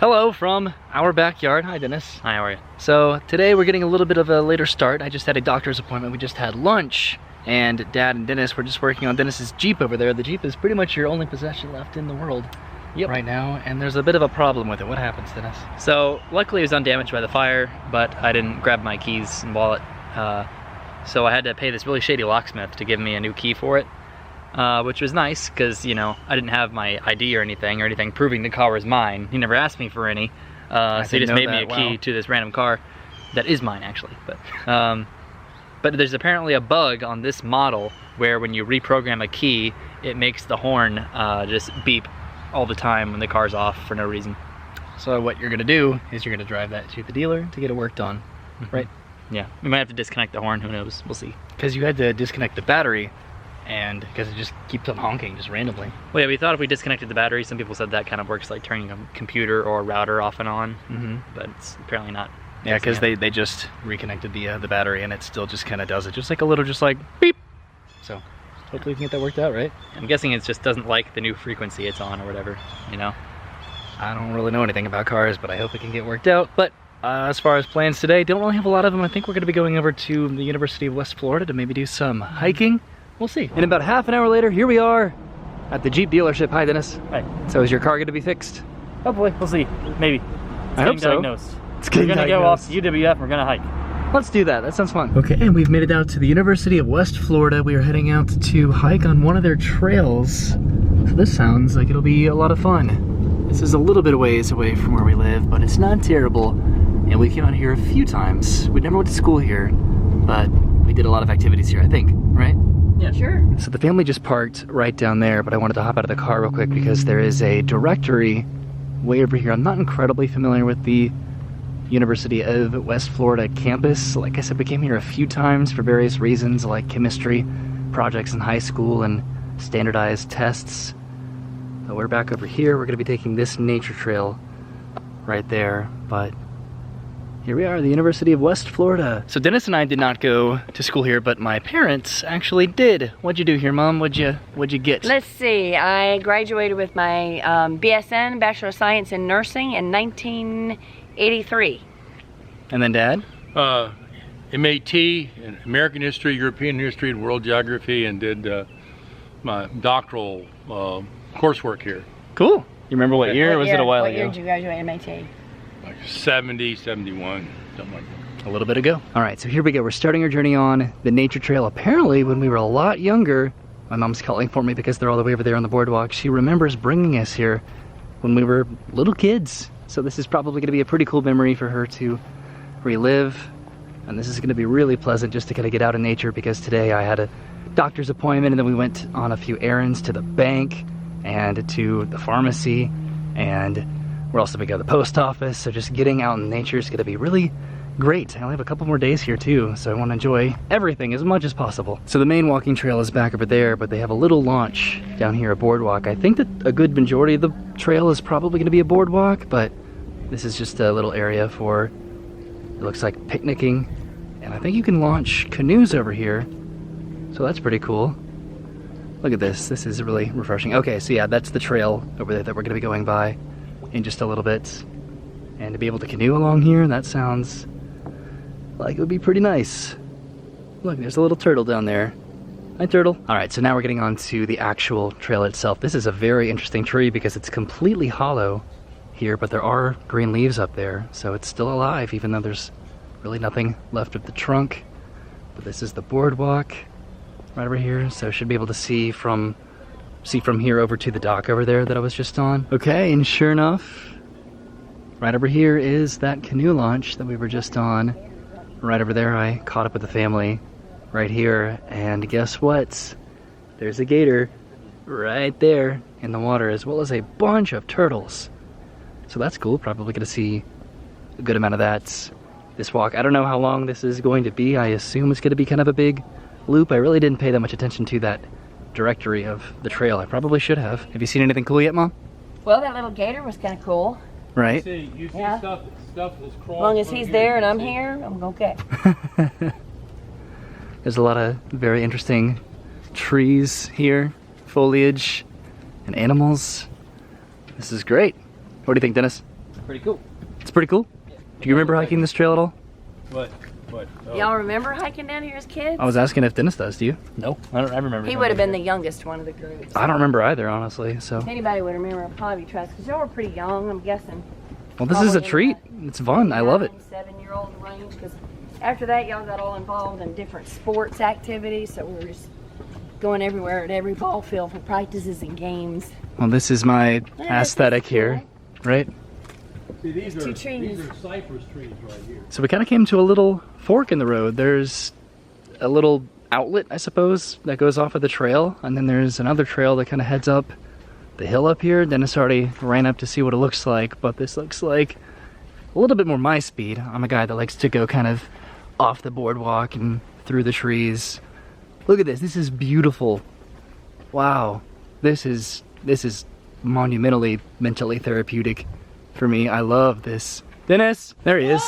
Hello from our backyard. Hi, Dennis. Hi, how are you? So today we're getting a little bit of a later start. I just had a doctor's appointment. We just had lunch, and Dad and Dennis were just working on Dennis's Jeep over there. The Jeep is pretty much your only possession left in the world right now, and there's a bit of a problem with it. What happens, Dennis? So luckily it was undamaged by the fire, but I didn't grab my keys and wallet. So I had to pay this really shady locksmith to give me a new key for it, which was nice because, you know, I didn't have my ID or anything proving the car was mine. He never asked me for any, so he just made me a key to this random car that is mine actually. But there's apparently a bug on this model where when you reprogram a key, it makes the horn just beep all the time when the car's off for no reason. So what you're gonna do is you're gonna drive that to the dealer to get it worked on, right? Yeah, we might have to disconnect the horn, who knows, we'll see. Because you had to disconnect the battery, and because it just keeps on honking just randomly. Well, yeah, we thought if we disconnected the battery, some people said that kind of works like turning a computer or a router off and on, but it's apparently not. Yeah, because they just reconnected the battery, and it still just kind of does it, just like a little, just like beep. So hopefully we can get that worked out, right? I'm guessing it just doesn't like the new frequency it's on or whatever, you know? I don't really know anything about cars, but I hope it can get worked out. But as far as plans today, don't really have a lot of them. I think we're going to be going over to the University of West Florida to maybe do some hiking. We'll see. And about half an hour later, here we are at the Jeep dealership. Hi, Dennis. Hi. So is your car going to be fixed? Hopefully, we'll see. Maybe. I hope so. Diagnosed. It's getting We're going to go off to UWF, we're going to hike. Let's do that. That sounds fun. Okay, and we've made it out to the University of West Florida. We are heading out to hike on one of their trails. So this sounds like it'll be a lot of fun. This is a little bit of ways away from where we live, but it's not terrible. And we came out here a few times. We never went to school here, but we did a lot of activities here, I think, right? Yeah, sure. So the family just parked right down there, but I wanted to hop out of the car real quick because there is a directory way over here. I'm not incredibly familiar with the University of West Florida campus. Like I said, we came here a few times for various reasons, like chemistry projects in high school and standardized tests. But we're back over here. We're going to be taking this nature trail right there, but here we are, the University of West Florida. So Dennis and I did not go to school here, but my parents actually did. What'd you do here, Mom? What'd you get? Let's see, I graduated with my BSN, Bachelor of Science in Nursing, in 1983. And then Dad? MAT in American History, European History, and World Geography, and did my doctoral coursework here. Cool. You remember what year, or was it a while ago? What year did you graduate MAT? Like 70, 71, something like that. A little bit ago. All right, so here we go. We're starting our journey on the nature trail. Apparently, when we were a lot younger, my mom's calling for me because they're all the way over there on the boardwalk. She remembers bringing us here when we were little kids. So this is probably going to be a pretty cool memory for her to relive. And this is going to be really pleasant just to kind of get out in nature, because today I had a doctor's appointment, and then we went on a few errands to the bank and to the pharmacy, and we're also going to go to the post office. So just getting out in nature is going to be really great. I only have a couple more days here too, so I want to enjoy everything as much as possible. So the main walking trail is back over there, but they have a little launch down here, a boardwalk. I think that a good majority of the trail is probably going to be a boardwalk, but this is just a little area for, it looks like, picnicking. And I think you can launch canoes over here, so that's pretty cool. Look at this. This is really refreshing. Okay, so yeah, that's the trail over there that we're going to be going by in just a little bit. And to be able to canoe along here, that sounds like it would be pretty nice. Look, there's a little turtle down there. Hi, turtle. All right, so now we're getting on to the actual trail itself. This is a very interesting tree because it's completely hollow here, but there are green leaves up there, so it's still alive even though there's really nothing left of the trunk. But this is the boardwalk right over here, so should be able to see from here over to the dock over there that I was just on. Okay, and sure enough, right over here is that canoe launch that we were just on. Right over there, I caught up with the family right here, and guess what? There's a gator right there in the water, as well as a bunch of turtles. So that's cool. Probably gonna see a good amount of that this walk. I don't know how long this is going to be. I assume it's gonna be kind of a big loop. I really didn't pay that much attention to that directory of the trail. I probably should have. Have you seen anything cool yet, Mom? Well, that little gator was kind of cool. Right? You see Yeah. stuff is crawling. As long as he's there and I'm here, I'm okay. There's a lot of very interesting trees here, foliage, and animals. This is great. What do you think, Dennis? pretty cool. It's pretty cool. Do you remember hiking this trail at all? What? Oh. Y'all remember hiking down here as kids? I was asking if Dennis does. Do you? No, I remember. He would have been the youngest one of the groups. I don't remember either, honestly. So. If anybody would remember, it'd probably be Trust, because y'all were pretty young, I'm guessing. Well, this is a Probably in treat. It's fun. I love it. 7-year-old range, because after that, y'all got all involved in different sports activities, so we were just going everywhere at every ball field for practices and games. Well, this is my Yeah, aesthetic this is here, right? See, these Two trees. are cypress trees right here. So we kind of came to a little fork in the road. There's a little outlet, I suppose, that goes off of the trail, and then there's another trail that kind of heads up the hill up here. Dennis already ran up to see what it looks like, but this looks like a little bit more my speed. I'm a guy that likes to go kind of off the boardwalk and through the trees. Look at this. This is beautiful. Wow. This is monumentally mentally therapeutic for me. I love this. Dennis, there he is.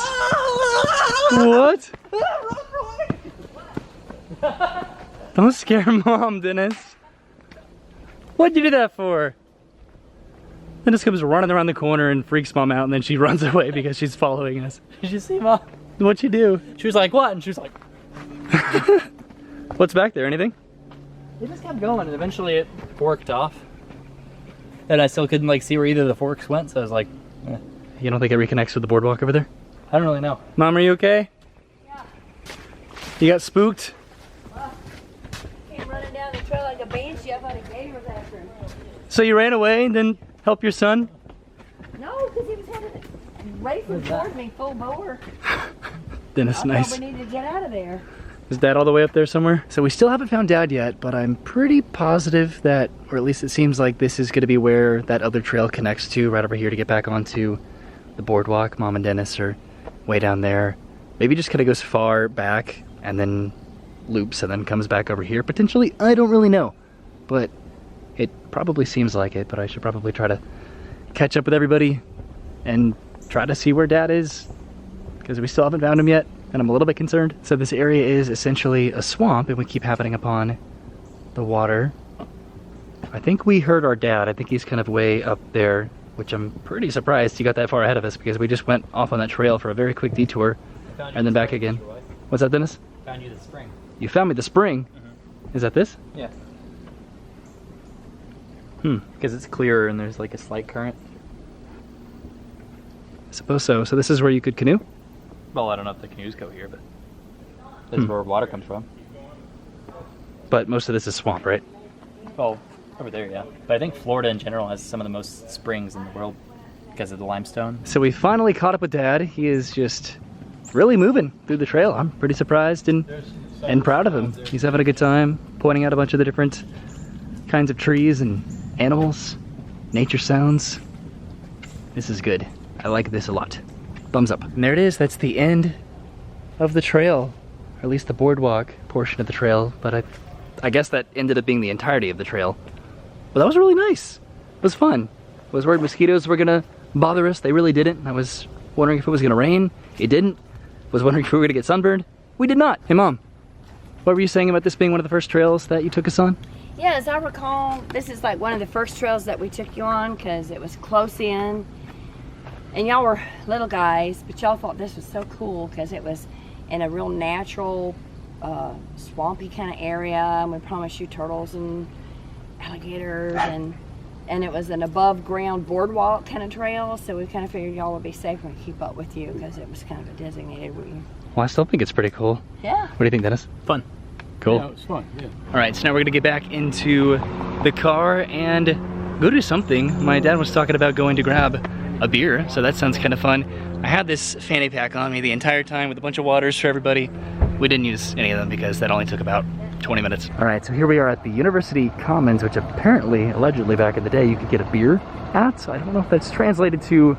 What? Don't scare Mom, Dennis. What'd you do that for? Dennis comes running around the corner and freaks Mom out, and then she runs away because she's following us. Did you see, Mom? What'd you do? She was like, what? And she was like, What's back there? Anything? it just kept going, and eventually it forked off. And I still couldn't like see where either of the forks went, so I was like, You don't think it reconnects with the boardwalk over there? I don't really know. Mom, are you okay? Yeah. You got spooked? Came running down the trail like a banshee. I thought a gator was after him. So you ran away and didn't help your son? No, because he was headed racing towards me full bore. Dennis, I nice. thought we needed to get out of there. Is Dad all the way up there somewhere? So we still haven't found Dad yet, but I'm pretty positive that, or at least it seems like this is going to be where that other trail connects to, right over here to get back onto the boardwalk. Mom and Dennis are way down there. Maybe just kind of goes far back and then loops and then comes back over here. Potentially, I don't really know. But it probably seems like it, but I should probably try to catch up with everybody and try to see where Dad is, because we still haven't found him yet. And I'm a little bit concerned. So this area is essentially a swamp, and we keep happening upon the water. I think we heard our dad. I think he's kind of way up there, which I'm pretty surprised he got that far ahead of us, because we just went off on that trail for a very quick detour and then back again. What's that, Dennis? Found you the spring. You found me the spring? Is that this? Yeah. Because it's clearer and there's like a slight current. I suppose so. So this is where you could canoe? Well, I don't know if the canoes go here, but this is where water comes from. But most of this is swamp, right? Well, over there, yeah. But I think Florida in general has some of the most springs in the world because of the limestone. So we finally caught up with Dad. He is just really moving through the trail. I'm pretty surprised and proud of him. He's having a good time, pointing out a bunch of the different kinds of trees and animals, nature sounds. This is good. I like this a lot. Thumbs up. And there it is. That's the end of the trail, or at least the boardwalk portion of the trail. But I guess that ended up being the entirety of the trail. But that was really nice. It was fun. I was worried mosquitoes were gonna bother us. They really didn't. I was wondering if it was gonna rain. It didn't. I was wondering if we were gonna get sunburned. We did not. Hey Mom, what were you saying about this being one of the first trails that you took us on? Yeah, as I recall, this is like one of the first trails that we took you on because it was close in. And y'all were little guys, but y'all thought this was so cool because it was in a real natural, swampy kind of area. And we promised you turtles and alligators, and it was an above ground boardwalk kind of trail. So we kind of figured y'all would be safe and keep up with you because it was kind of a designated route. Well, I still think it's pretty cool. Yeah. What do you think, Dennis? Fun. Cool. Yeah, it's fun. Yeah. All right, so now we're gonna get back into the car and go do something. My dad was talking about going to grab a beer, so that sounds kind of fun. I had this fanny pack on me the entire time with a bunch of waters for everybody. We didn't use any of them because that only took about 20 minutes. All right, so here we are at the University Commons, which apparently, allegedly back in the day, you could get a beer at. So I don't know if that's translated to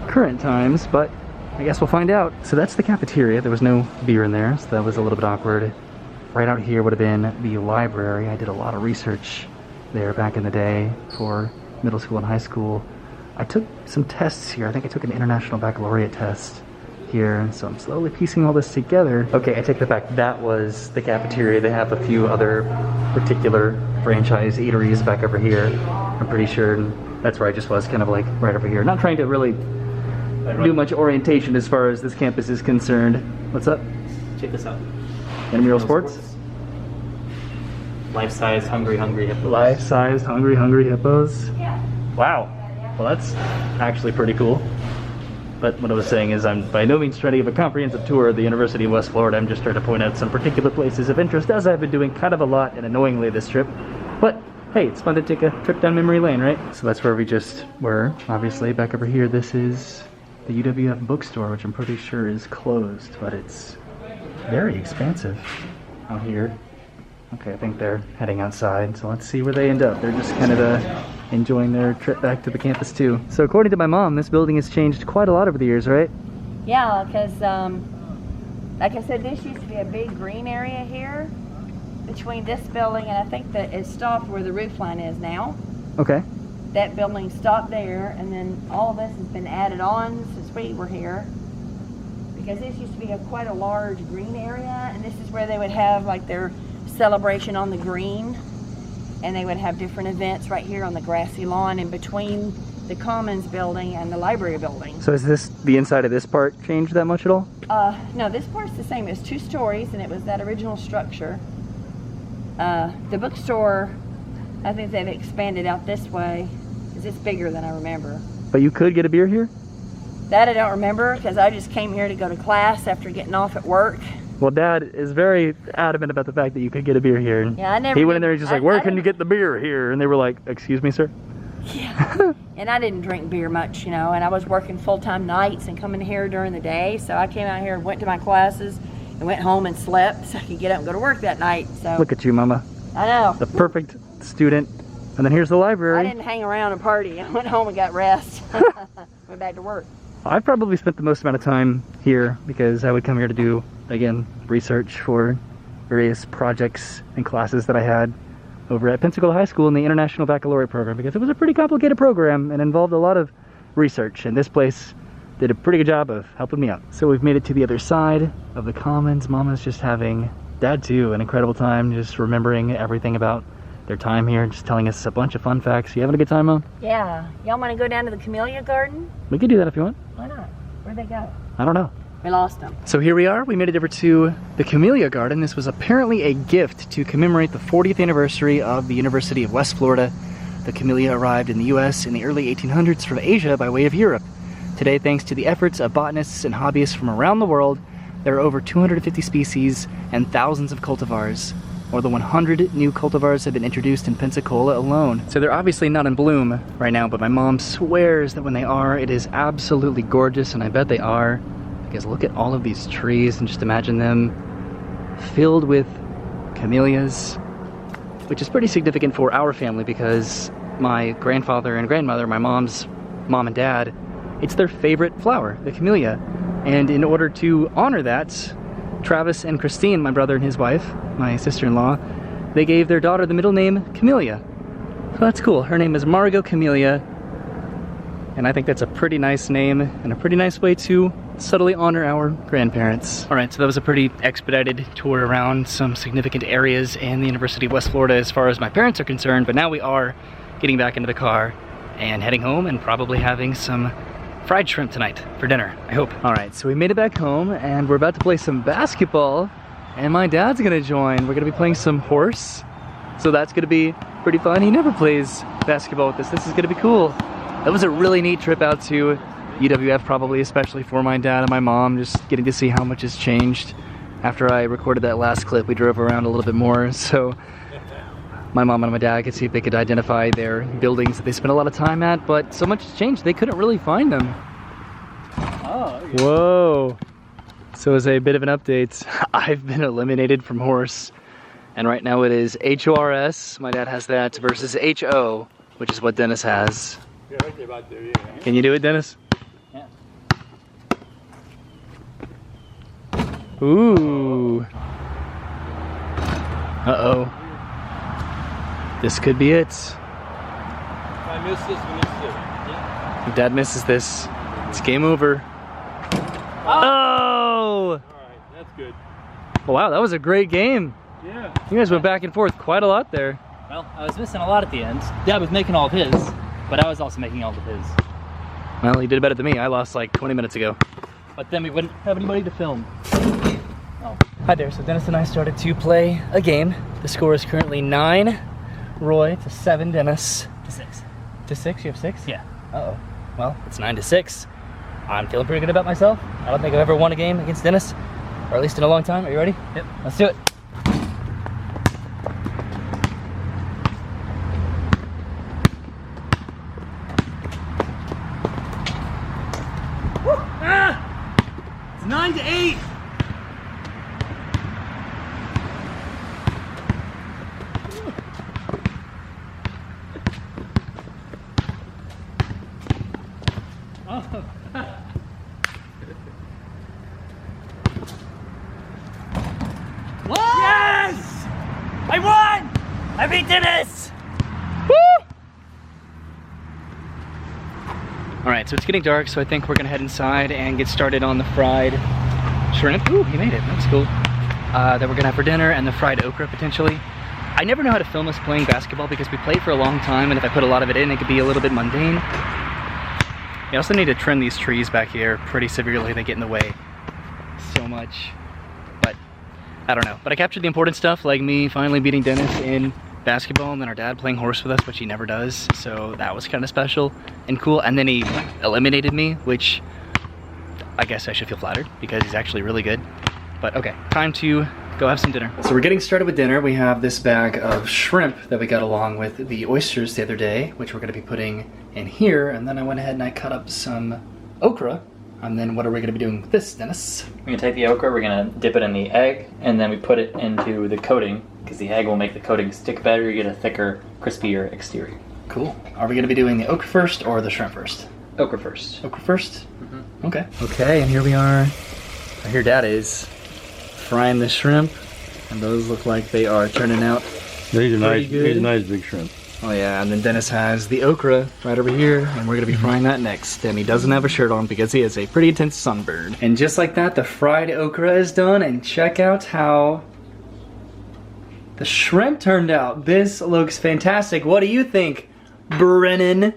current times, but I guess we'll find out. So that's the cafeteria. There was no beer in there, so that was a little bit awkward. Right out here would have been the library. I did a lot of research there back in the day for middle school and high school. I took some tests here. I think I took an international baccalaureate test here, so I'm slowly piecing all this together. Okay, I take that back. That was the cafeteria. They have a few other particular franchise eateries back over here, I'm pretty sure. And that's where I just was, kind of like right over here. Not trying to really do much orientation as far as this campus is concerned. What's up? Check this out. Intramural sports? Life-size Hungry Hippos. Life-sized Hungry Hippos. Yeah. Wow. Well, that's actually pretty cool. But what I was saying is I'm by no means trying to give a comprehensive tour of the University of West Florida. I'm just trying to point out some particular places of interest, as I've been doing kind of a lot and annoyingly this trip. But hey, it's fun to take a trip down memory lane, right? So that's where we just were. Obviously, back over here, this is the UWF bookstore, which I'm pretty sure is closed, but it's very expansive out here. Okay, I think they're heading outside, so let's see where they end up. They're just kind of enjoying their trip back to the campus too. So according to my mom, this building has changed quite a lot over the years, right? Yeah, because like I said, this used to be a big green area here between this building, and I think that it stopped where the roof line is now. Okay. That building stopped there, and then all of this has been added on since we were here. Because this used to be quite a large green area, and this is where they would have like their celebration on the green, and they would have different events right here on the grassy lawn in between the Commons building and the library building. So is this, the inside of this part changed that much at all? No, this part's the same. It's 2 stories, and it was that original structure. The bookstore, I think they've expanded out this way, because it's bigger than I remember. But you could get a beer here? That I don't remember, because I just came here to go to class after getting off at work. Well, Dad is very adamant about the fact that you could get a beer here. Yeah, I never. He went in there and just like, where can you get the beer here? And they were like, excuse me, sir? Yeah. And I didn't drink beer much, you know, and I was working full-time nights and coming here during the day, so I came out here and went to my classes and went home and slept so I could get up and go to work that night. So Look at you, Mama. I know. The perfect student. And then here's the library. I didn't hang around and party. I went home and got rest. Went back to work. I've probably spent the most amount of time here because I would come here to do, again, research for various projects and classes that I had over at Pensacola High School in the International Baccalaureate program, because it was a pretty complicated program and involved a lot of research, and this place did a pretty good job of helping me out. So we've made it to the other side of the Commons. Mama's just having, Dad too, an incredible time just remembering everything about their time here, just telling us a bunch of fun facts. You having a good time, Mom? Yeah. Y'all want to go down to the Camellia Garden? We could do that if you want. Why not? Where'd they go? I don't know. We lost them. So here we are. We made it over to the Camellia Garden. This was apparently a gift to commemorate the 40th anniversary of the University of West Florida. The Camellia arrived in the US in the early 1800s from Asia by way of Europe. Today, thanks to the efforts of botanists and hobbyists from around the world, there are over 250 species and thousands of cultivars. More than 100 new cultivars have been introduced in Pensacola alone. So they're obviously not in bloom right now, but my mom swears that when they are, it is absolutely gorgeous, and I bet they are. Because look at all of these trees and just imagine them filled with camellias, which is pretty significant for our family because my grandfather and grandmother, my mom's mom and dad, it's their favorite flower, the camellia. And in order to honor that, Travis and Christine, my brother and his wife, my sister-in-law, they gave their daughter the middle name Camellia. So that's cool. Her name is Margot Camellia, and I think that's a pretty nice name and a pretty nice way to subtly honor our grandparents. All right, so that was a pretty expedited tour around some significant areas in the University of West Florida as far as my parents are concerned, but now we are getting back into the car and heading home and probably having some fried shrimp tonight for dinner, I hope. All right, so we made it back home and we're about to play some basketball, and my dad's gonna join. We're gonna be playing some horse, so that's gonna be pretty fun. He never plays basketball with us. This is gonna be cool. That was a really neat trip out to UWF, probably especially for my dad and my mom, just getting to see how much has changed. After I recorded that last clip, we drove around a little bit more, so my mom and my dad could see if they could identify their buildings that they spent a lot of time at, but so much has changed, they couldn't really find them. Oh, okay. Whoa. So as a bit of an update, I've been eliminated from horse, and right now it is HORS, my dad has that, versus HO, which is what Dennis has. Can you do it, Dennis? Yeah. Ooh. Uh-oh. This could be it. If I miss this, we need to. Yeah. If Dad misses this, it's game over. Oh! All right, that's good. Wow, that was a great game. Yeah. You guys went back and forth quite a lot there. Well, I was missing a lot at the end. Dad was making all of his, but I was also making all of his. Well, he did better than me. I lost like 20 minutes ago. But then we wouldn't have anybody to film. Oh. Hi there. So Dennis and I started to play a game. The score is currently 9, Roy to 7, Dennis. To 6. To 6? You have 6? Yeah. Uh-oh. Well, it's 9 to 6. I'm feeling pretty good about myself. I don't think I've ever won a game against Dennis, or at least in a long time. Are you ready? Yep. Let's do it. It's 9 to 8. Yes! I won! I beat Dennis! Woo! Alright, so it's getting dark, so I think we're gonna head inside and get started on the fried shrimp. Ooh, he made it. That's cool. That we're gonna have for dinner, and the fried okra potentially. I never know how to film us playing basketball because we played for a long time, and if I put a lot of it in, it could be a little bit mundane. We also need to trim these trees back here pretty severely. They get in the way so much. But I don't know. But I captured the important stuff, like me finally beating Dennis in basketball, and then our dad playing horse with us, which he never does. So that was kind of special and cool. And then he eliminated me, which I guess I should feel flattered because he's actually really good. But okay, time to go have some dinner. So we're getting started with dinner. We have this bag of shrimp that we got along with the oysters the other day, which we're gonna be putting in here. And then I went ahead and I cut up some okra. And then what are we gonna be doing with this, Dennis? We're gonna take the okra, we're gonna dip it in the egg, and then we put it into the coating, because the egg will make the coating stick better, you get a thicker, crispier exterior. Cool. Are we gonna be doing the okra first or the shrimp first? Okra first. Okra first? Mm-hmm. Okay. Okay, and here we are. I hear Dad is frying the shrimp, and those look like they are turning out These are nice. good. These are nice big shrimp. Oh yeah, and then Dennis has the okra right over here, and we're gonna be frying that next. And he doesn't have a shirt on because he has a pretty intense sunburn. And just like that, the fried okra is done, and check out how the shrimp turned out. This looks fantastic. What do you think, Brennan?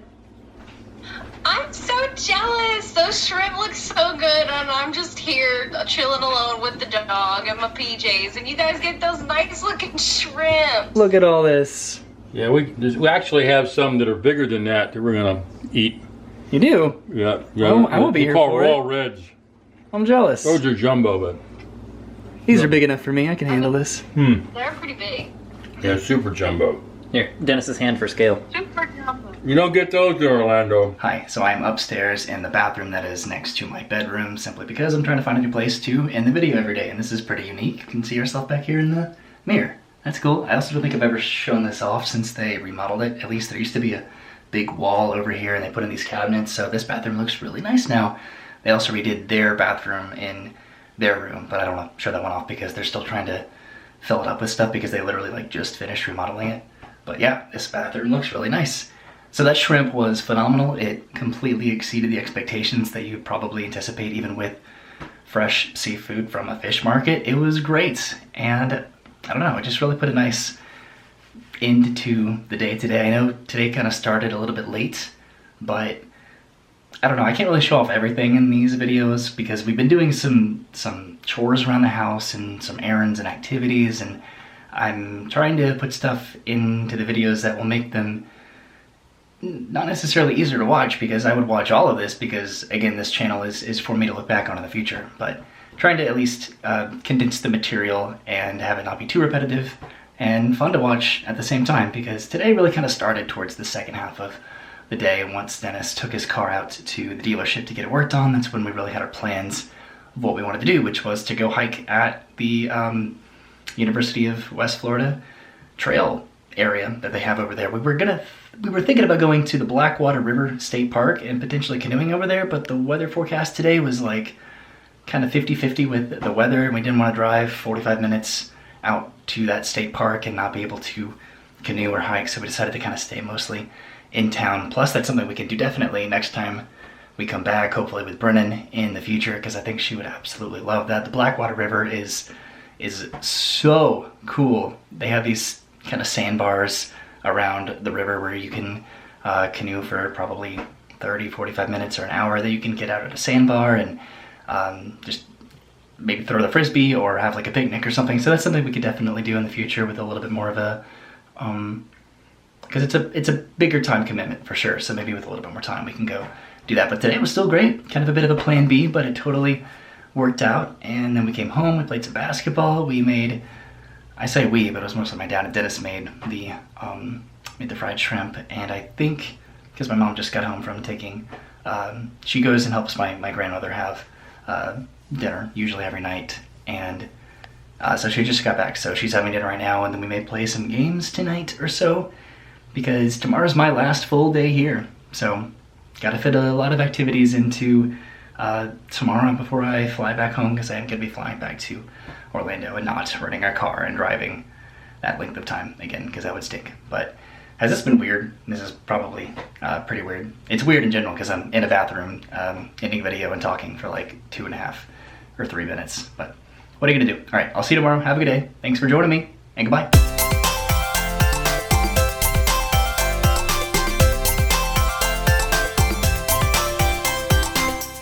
I'm so jealous. Those shrimp look so good, and I'm just here chilling alone with the dog and my PJs, and you guys get those nice looking shrimp. Look at all this. Yeah, we actually have some that are bigger than that we're gonna eat. You do? Yeah. Oh, I won't be we here call for raw it. reds. I'm jealous. Those are jumbo, but These are big enough for me. I can handle this. They're pretty big. yeah, super jumbo. Here, Dennis's hand for scale. Super jumbo. You don't get those in Orlando. Hi, so I'm upstairs in the bathroom that is next to my bedroom simply because I'm trying to find a new place to end the video every day, and this is pretty unique. You can see yourself back here in the mirror. That's cool. I also don't think I've ever shown this off since they remodeled it. At least there used to be a big wall over here and they put in these cabinets, so this bathroom looks really nice now. They also redid their bathroom in their room, but I don't want to show that one off because they're still trying to fill it up with stuff because they literally like just finished remodeling it. But yeah, this bathroom looks really nice. So that shrimp was phenomenal. It completely exceeded the expectations that you'd probably anticipate even with fresh seafood from a fish market. It was great, and I don't know, it just really put a nice end to the day today. I know today kind of started a little bit late, but I don't know, I can't really show off everything in these videos because we've been doing some chores around the house and some errands and activities, and I'm trying to put stuff into the videos that will make them not necessarily easier to watch, because I would watch all of this because, again, this channel is for me to look back on in the future, but trying to at least condense the material and have it not be too repetitive and fun to watch at the same time, because today really kind of started towards the second half of the day. Once Dennis took his car out to the dealership to get it worked on, that's when we really had our plans of what we wanted to do, which was to go hike at the University of West Florida trail area that they have over there. We were thinking about going to the Blackwater River State Park and potentially canoeing over there, but the weather forecast today was like kind of 50-50 with the weather, and we didn't want to drive 45 minutes out to that state park and not be able to canoe or hike, so we decided to kind of stay mostly in town. Plus, that's something we can do definitely next time we come back, hopefully with Brennan in the future, because I think she would absolutely love that. The Blackwater River is so cool. They have these kind of sandbars around the river where you can canoe for probably 30, 45 minutes or an hour that you can get out at a sandbar and just maybe throw the frisbee or have like a picnic or something. So that's something we could definitely do in the future with a little bit more of a, because it's a bigger time commitment for sure. So maybe with a little bit more time we can go do that. But today was still great, kind of a bit of a plan B, but it totally worked out. And then we came home, we played some basketball, we made, I say we, but it was mostly my dad and Dennis made the fried shrimp. And I think, because my mom just got home from taking, she goes and helps my grandmother have dinner, usually every night. And so she just got back, so she's having dinner right now, and then we may play some games tonight or so, because tomorrow's my last full day here. So gotta fit a lot of activities into tomorrow before I fly back home, because I am gonna be flying back to Orlando and not renting our car and driving that length of time again, because that would stink. But has this been weird? This is probably pretty weird. It's weird in general because I'm in a bathroom ending video and talking for like 2.5 or 3 minutes. But what are you gonna do? All right, I'll see you tomorrow. Have a good day. Thanks for joining me, and goodbye.